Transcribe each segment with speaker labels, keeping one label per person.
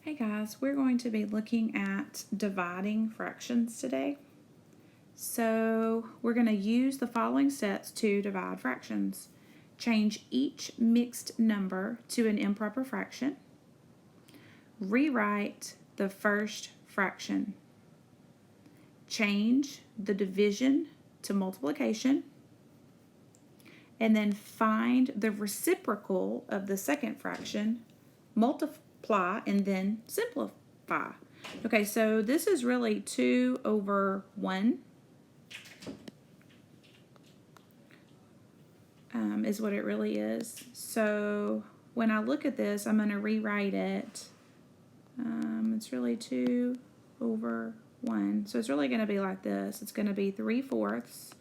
Speaker 1: Hey guys, we're going to be looking at dividing fractions today. So we're going to use the following steps to divide fractions. Change each mixed number to an improper fraction. Rewrite the first fraction. Change the division to multiplication. And then find the reciprocal of the second fraction, multiply, and then simplify. Okay, so this is really 2 over 1 is what it really is. So when I look at this, I'm going to rewrite it. It's really 2 over 1. So it's really going to be like this. It's going to be 3/4,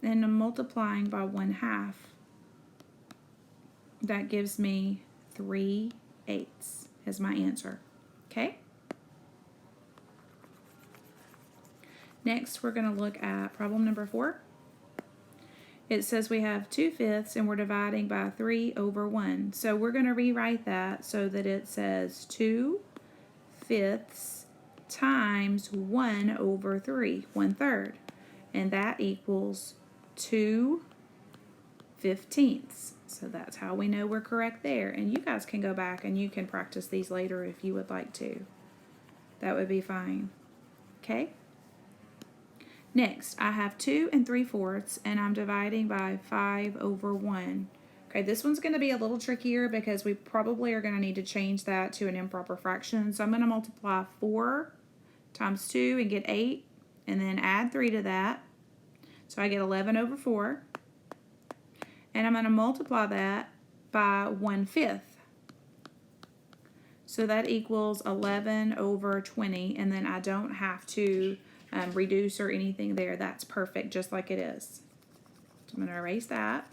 Speaker 1: and I'm multiplying by 1/2. That gives me 3/8 as my answer. Okay? Next, we're going to look at problem number 4. It says we have 2/5 and we're dividing by 3 over 1. So we're going to rewrite that so that it says 2/5 times 1 over 3, 1/3. And that equals 2/15. So that's how we know we're correct there. And you guys can go back and you can practice these later if you would like to. That would be fine. Okay? Next, I have 2 3/4 and I'm dividing by 5 over 1. Okay, this one's going to be a little trickier because we probably are going to need to change that to an improper fraction. So I'm going to multiply 4 times 2 and get 8, and then add 3 to that. So I get 11 over 4. And I'm going to multiply that by 1/5. So that equals 11 over 20, and then I don't have to reduce or anything there. That's perfect, just like it is. So I'm going to erase that.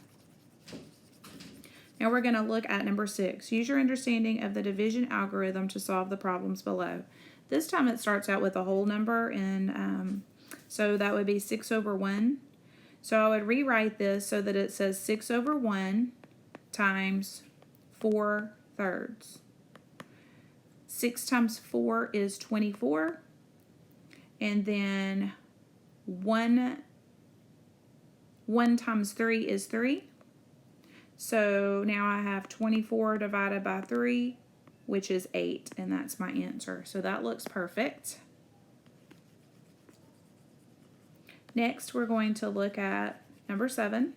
Speaker 1: Now we're going to look at number 6. Use your understanding of the division algorithm to solve the problems below. This time it starts out with a whole number, and so that would be 6 over 1. So I would rewrite this so that it says 6 over 1 times 4/3. 6 times 4 is 24. And then 1 times 3 is 3. So now I have 24 divided by 3, which is 8, and that's my answer. So that looks perfect. Next, we're going to look at number 7.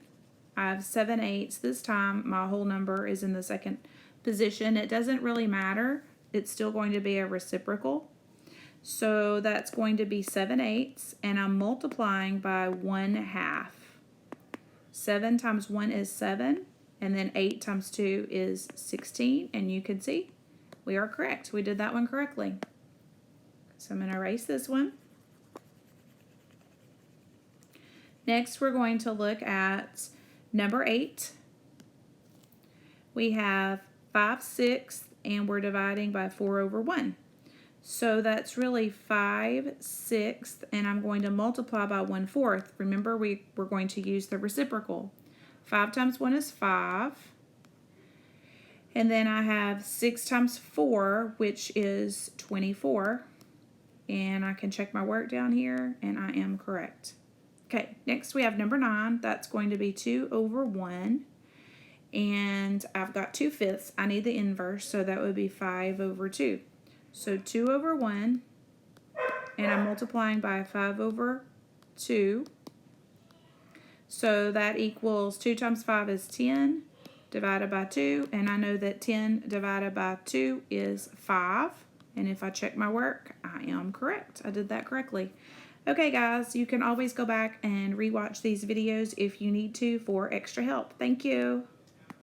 Speaker 1: I have 7/8. This time, my whole number is in the second position. It doesn't really matter. It's still going to be a reciprocal. So that's going to be 7/8, and I'm multiplying by 1/2. 7 times 1 is 7, and then 8 times 2 is 16, and you can see we are correct. We did that one correctly. So I'm going to erase this one. Next, we're going to look at number 8. We have 5/6, and we're dividing by 4 over 1. So that's really 5/6, and I'm going to multiply by 1/4. Remember, we're going to use the reciprocal. 5 times 1 is 5. And then I have 6 times 4, which is 24. And I can check my work down here, and I am correct. Okay, next we have number 9. That's going to be 2 over 1. And I've got 2/5. I need the inverse, so that would be 5 over 2. So 2 over 1, and I'm multiplying by 5 over 2. So that equals 2 times 5 is 10 divided by 2, and I know that 10 divided by 2 is 5. And if I check my work, I am correct. I did that correctly. Okay, guys, you can always go back and rewatch these videos if you need to for extra help. Thank you.